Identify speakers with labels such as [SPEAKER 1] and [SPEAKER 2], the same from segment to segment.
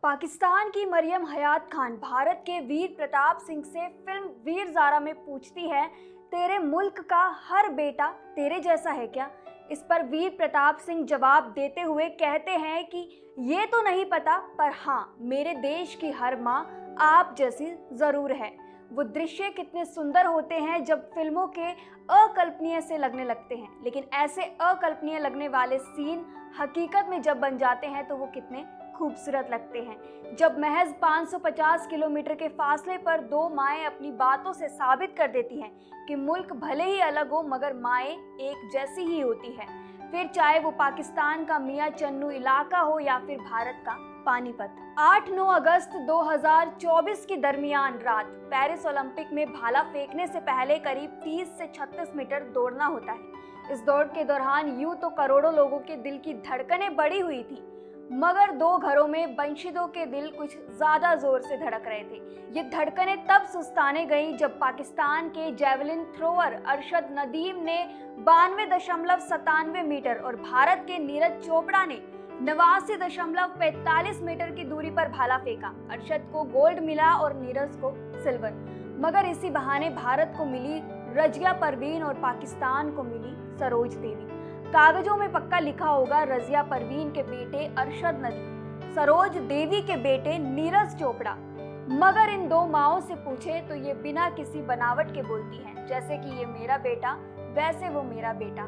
[SPEAKER 1] पाकिस्तान की मरियम हयात खान भारत के वीर प्रताप सिंह से फिल्म वीर ज़ारा में पूछती है, तेरे मुल्क का हर बेटा तेरे जैसा है क्या? इस पर वीर प्रताप सिंह जवाब देते हुए कहते हैं कि ये तो नहीं पता, पर हाँ, मेरे देश की हर माँ आप जैसी ज़रूर है। वो दृश्य कितने सुंदर होते हैं जब फिल्मों के अकल्पनीय से लगने लगते हैं, लेकिन ऐसे अकल्पनीय लगने वाले सीन हकीकत में जब बन जाते हैं तो वो कितने खूबसूरत लगते हैं। जब महज 550 किलोमीटर के फासले पर दो माएँ अपनी बातों से साबित कर देती हैं कि मुल्क भले ही अलग हो मगर माएँ एक जैसी ही होती है, फिर चाहे वो पाकिस्तान का मियाँ चन्नू इलाका हो या फिर भारत का पानीपत। 8-9 अगस्त 2024 की दरमियान रात पेरिस ओलंपिक में भाला फेंकने से पहले करीब 30 से 36 मीटर दौड़ना होता है। इस दौड़ के दौरान यूं तो करोड़ों लोगों के दिल की धड़कनें बढ़ी हुई थी, मगर दो घरों में बंशिदों के दिल कुछ ज्यादा जोर से धड़क रहे थे। ये धड़कनें तब सुस्ताने गईं जब पाकिस्तान के जेवलिन थ्रोअर अरशद नदीम ने 92.97 मीटर और भारत के नीरज चोपड़ा ने 89.45 मीटर की दूरी पर भाला फेंका। अरशद को गोल्ड मिला और नीरज को सिल्वर, मगर इसी बहाने भारत को मिली रजिया परवीन और पाकिस्तान को मिली सरोज देवी। कागजों में पक्का लिखा होगा रजिया परवीन के बेटे अरशद नदीम, सरोज देवी के बेटे नीरज चोपड़ा, मगर इन दो माओं से पूछे तो ये बिना किसी बनावट के बोलती हैं, जैसे कि ये मेरा बेटा वैसे वो मेरा बेटा।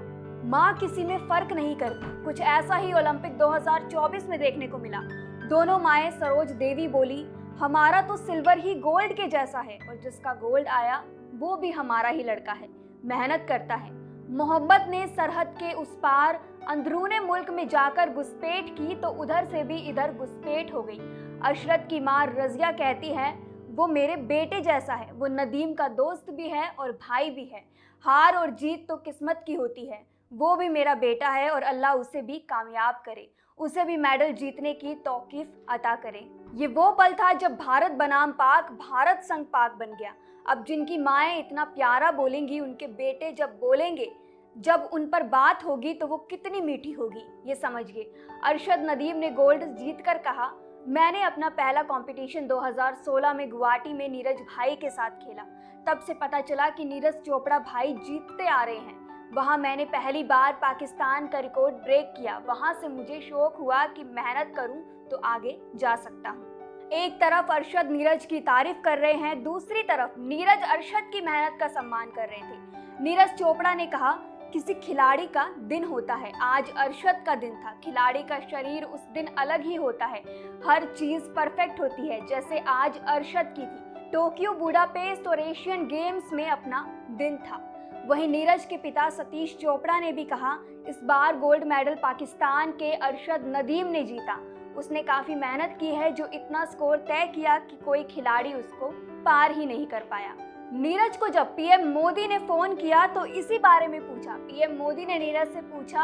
[SPEAKER 1] माँ किसी में फर्क नहीं करती। कुछ ऐसा ही ओलंपिक 2024 में देखने को मिला। दोनों माएँ सरोज देवी बोली, हमारा तो सिल्वर ही गोल्ड के जैसा है और जिसका गोल्ड आया वो भी हमारा ही लड़का है, मेहनत करता है। मोहब्बत ने सरहद के उस पार अंदरूने मुल्क में जाकर घुसपैठ की तो उधर से भी इधर घुसपैठ हो गई। अशरत की माँ रजिया कहती है, वो मेरे बेटे जैसा है, वो नदीम का दोस्त भी है और भाई भी है। हार और जीत तो किस्मत की होती है, वो भी मेरा बेटा है और अल्लाह उसे भी कामयाब करे, उसे भी मेडल जीतने की तौकीफ अता करे। ये वो पल था जब भारत बनाम पाक भारत संग पाक बन गया। अब जिनकी माएँ इतना प्यारा बोलेंगी, उनके बेटे जब बोलेंगे, जब उन पर बात होगी तो वो कितनी मीठी होगी, ये समझिए। अरशद नदीम ने गोल्ड जीतकर कहा, मैंने अपना पहला कंपटीशन 2016 में गुवाहाटी में नीरज भाई के साथ खेला। तब से पता चला कि नीरज चोपड़ा भाई जीतते आ रहे हैं। वहाँ मैंने पहली बार पाकिस्तान का रिकॉर्ड ब्रेक किया। वहाँ से मुझे शौक हुआ कि मेहनत करूँ तो आगे जा सकता हूँ। एक तरफ अरशद नीरज की तारीफ कर रहे हैं, दूसरी तरफ नीरज अरशद की मेहनत का सम्मान कर रहे थे। नीरज चोपड़ा ने कहा, किसी खिलाड़ी का दिन होता है, आज अरशद का दिन था। खिलाड़ी का शरीर उस दिन अलग ही होता है, हर चीज परफेक्ट होती है, जैसे आज अरशद की थी। टोक्यो, बुडापेस्ट और एशियन गेम्स में अपना दिन था। वहीं नीरज के पिता सतीश चोपड़ा ने भी कहा, इस बार गोल्ड मेडल पाकिस्तान के अरशद नदीम ने जीता। उसने काफी मेहनत की है, जो इतना स्कोर तय किया कि कोई खिलाड़ी उसको पार ही नहीं कर पाया। नीरज को जब पीएम मोदी ने फोन किया तो इसी बारे में पूछा। पीएम मोदी ने नीरज से पूछा,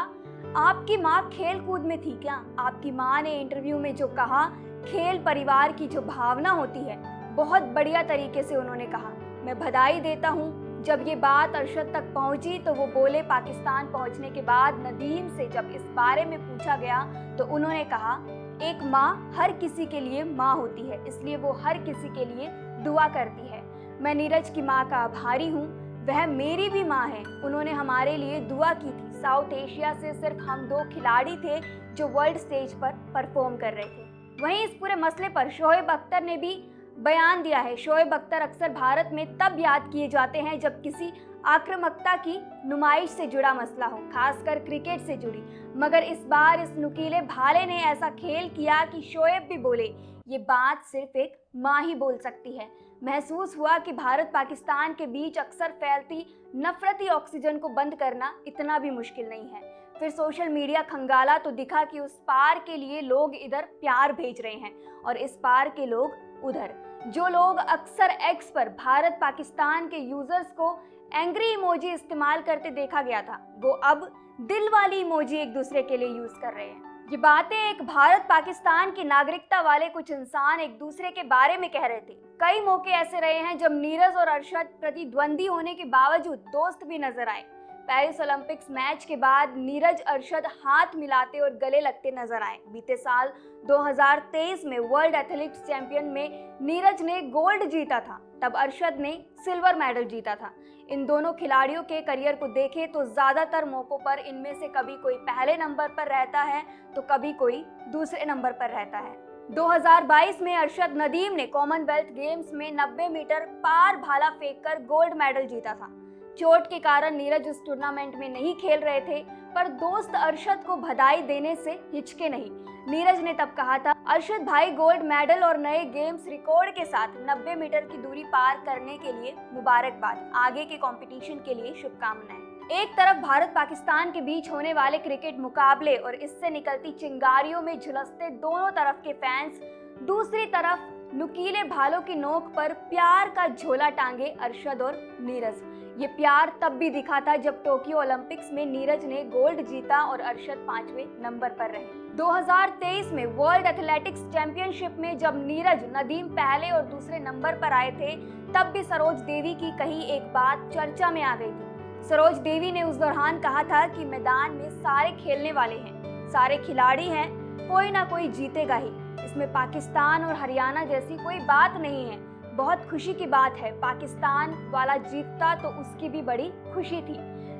[SPEAKER 1] आपकी माँ खेल कूद में थी क्या? आपकी माँ ने इंटरव्यू में जो कहा, खेल परिवार की जो भावना होती है, बहुत बढ़िया तरीके से उन्होंने कहा। मैं बधाई देता हूँ। जब ये बात अरशद तक पहुंची तो वो बोले, पाकिस्तान पहुंचने के बाद नदीम से जब इस बारे में पूछा गया तो उन्होंने कहा, एक माँ हर किसी के लिए माँ होती है, इसलिए वो हर किसी के लिए दुआ करती है। मैं नीरज की माँ का आभारी हूँ, वह मेरी भी माँ है। उन्होंने हमारे लिए दुआ की थी। साउथ एशिया से सिर्फ हम दो खिलाड़ी थे जो वर्ल्ड स्टेज पर परफॉर्म कर रहे थे। वहीं इस पूरे मसले पर शोएब अख्तर ने भी बयान दिया है। शोएब अख्तर अक्सर भारत में तब याद किए जाते हैं जब किसी आक्रामकता की नुमाइश से जुड़ा मसला हो, खासकर क्रिकेट से जुड़ी, मगर इस बार इस नुकीले भाले ने ऐसा खेल किया कि शोएब भी बोले, ये बात सिर्फ एक माँ ही बोल सकती है। महसूस हुआ कि भारत पाकिस्तान के बीच अक्सर फैलती नफरती ऑक्सीजन को बंद करना इतना भी मुश्किल नहीं है। फिर सोशल मीडिया खंगाला तो दिखा कि उस पार के लिए लोग इधर प्यार भेज रहे हैं और इस पार के लोग उधर। जो लोग अक्सर एक्स पर भारत पाकिस्तान के यूजर्स को एंग्री इमोजी इस्तेमाल करते देखा गया था, वो अब दिल वाली इमोजी एक दूसरे के लिए यूज कर रहे हैं। ये बातें एक भारत पाकिस्तान की नागरिकता वाले कुछ इंसान एक दूसरे के बारे में कह रहे थे। कई मौके ऐसे रहे हैं जब नीरज और अरशद प्रतिद्वंदी होने के बावजूद दोस्त भी नजर आए। पेरिस ओलंपिक्स मैच के बाद नीरज अरशद हाथ मिलाते और गले लगते नजर आए। बीते साल 2023 में वर्ल्ड एथलेटिक्स चैंपियन में नीरज ने गोल्ड जीता था, तब अरशद ने सिल्वर मेडल जीता था। इन दोनों खिलाड़ियों के करियर को देखें तो ज्यादातर मौकों पर इनमें से कभी कोई पहले नंबर पर रहता है तो कभी कोई दूसरे नंबर पर रहता है। 2022 में अरशद नदीम ने कॉमनवेल्थ गेम्स में 90 मीटर पार भाला फेंककर गोल्ड मेडल जीता था। चोट के कारण नीरज उस टूर्नामेंट में नहीं खेल रहे थे, पर दोस्त अरशद को बधाई देने से हिचके नहीं। नीरज ने तब कहा था, अरशद भाई गोल्ड मेडल और नए गेम्स रिकॉर्ड के साथ 90 मीटर की दूरी पार करने के लिए मुबारकबाद, आगे के कंपटीशन के लिए शुभकामनाएं। एक तरफ भारत पाकिस्तान के बीच होने वाले क्रिकेट मुकाबले और इससे निकलती चिंगारियों में झुलसते दोनों तरफ के फैंस, दूसरी तरफ नुकीले भालों की नोक पर प्यार का झोला टांगे अरशद और नीरज। ये प्यार तब भी दिखा था जब टोक्यो ओलंपिक्स में नीरज ने गोल्ड जीता और अरशद 5वें नंबर पर रहे। 2023 में वर्ल्ड एथलेटिक्स चैंपियनशिप में जब नीरज नदीम पहले और दूसरे नंबर पर आए थे, तब भी सरोज देवी की कही एक बात चर्चा में आ गई थी। सरोज देवी ने उस दौरान कहा था कि मैदान में सारे खेलने वाले हैं, सारे खिलाड़ी हैं, कोई ना कोई जीतेगा ही। इसमें पाकिस्तान और हरियाणा जैसी कोई बात नहीं है। बहुत खुशी की बात है, पाकिस्तान वाला जीतता तो उसकी भी बड़ी खुशी थी,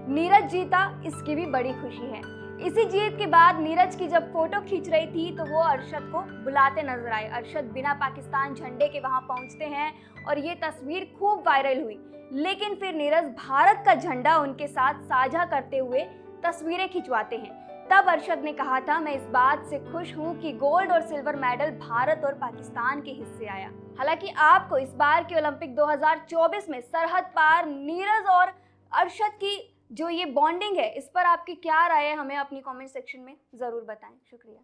[SPEAKER 1] नीरज जीता इसकी भी बड़ी खुशी है। इसी जीत के बाद नीरज की जब फोटो खींच रही थी तो वो अरशद को बुलाते नजर आए। अरशद बिना पाकिस्तान झंडे के वहां पहुंचते हैं और ये तस्वीर खूब वायरल हुई, लेकिन फिर नीरज भारत का झंडा उनके साथ साझा करते हुए तस्वीरें खिंचवाते हैं। तब अरशद ने कहा था, मैं इस बात से खुश हूं कि गोल्ड और सिल्वर मेडल भारत और पाकिस्तान के हिस्से आया। हालांकि आपको इस बार के ओलंपिक 2024 में सरहद पार नीरज और अरशद की जो ये बॉन्डिंग है, इस पर आपकी क्या राय है, हमें अपनी कमेंट सेक्शन में जरूर बताएं। शुक्रिया।